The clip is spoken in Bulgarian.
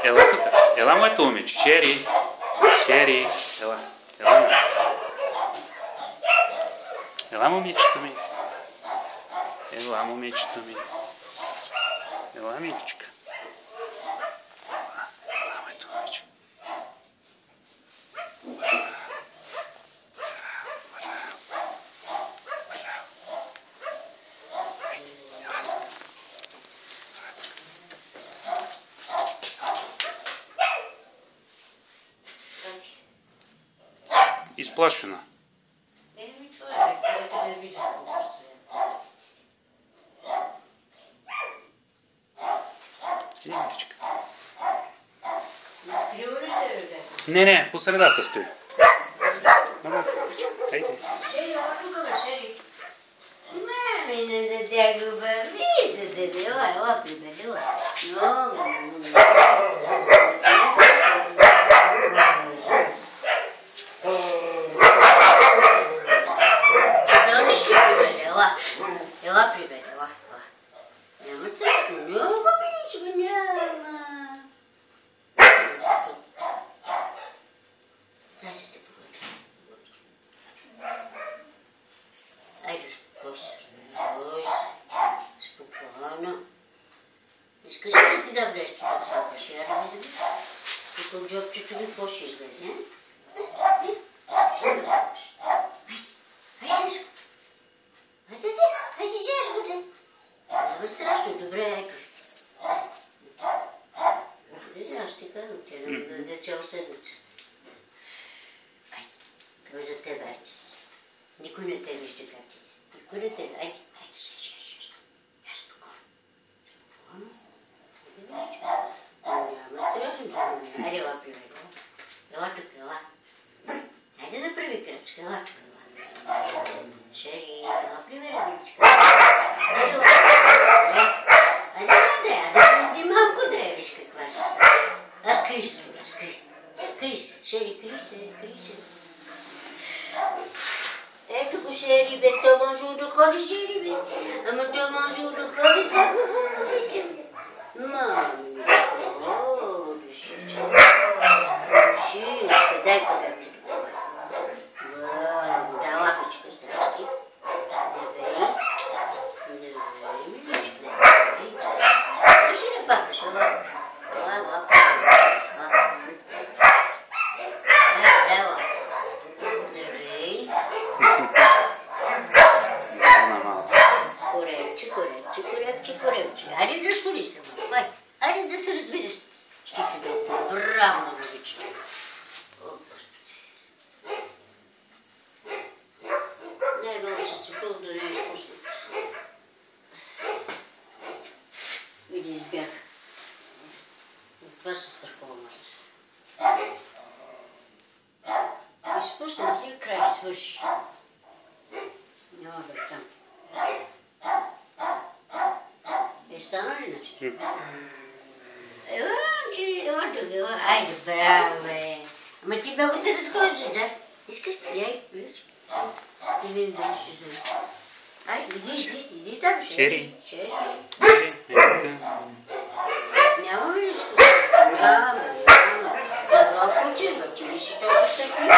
ела тук. Ела, моето момиче. Шери. Шери. Ела. Ела. Ела, момичето ми. Ела, момичето ми. Ела, миличка. Ела, моето момиче. Изплашена. Не, по средата стои. Хайде. Шери, ела тук, бе, Шери. Мами, не даде го, бе. Виждате, ела, прибедила. Ела, прибед, ела. Няма страшно, няма, миличко, няма. Дайте те погледна. Айде, спокойно. Искаш ли да ти да влезеш тук в сладкаш? Я да видя. Тук от джобчето ми какво ще излезе? Ще да бъдеш. Айде, Сешко. Айде, Сешко, те. Няма страшно, добре, айде. Аз ти казвам, тя не да даде цял седмица. Айде, това за теб, айде. Никой не те вижда как ти. Никой не те вижда. Айде, Сешко. Я спокойно. Спокойно. Няма страшно. Айде, ела, приведи. Ела тук, ела. Айде да прави крачка, ела тук, ела. Шери, ела, приведи, миличка. Айде, ела. Айде, малко да я, виж каква си са. Аз крий се, крий се. Шери, крий се. Ето го, Шери, бе, то може да ходи, Шери, бе. Ама то може да ходи, това го обичам. Мами, душичка, дай колепчето. Браво, дай лапичка, здрасти. Здравей, миличка, здравей. Кажи на папа, ще лапа. Ела, лапа. Дай лапа. Здравей. Корепче. Айде да разходи се, малко. Айде да се развидиш с чучудо. Браво на момичето. Най-много ще се пълно да не изпуснат. И да избяга. От това се страхувам аз. Изпуснат ли край свърши? Няма да там. Стана ли нещо? Ела тук, айде, браво, бе. Ама ти много се разхождаш, да? Искаш ли? Ай, виж. Не видим дали ще се... Айде, иди там, Шери. Шери. Няма ли нищо? Няма. Добро куче, бе, че ли си толкова такива?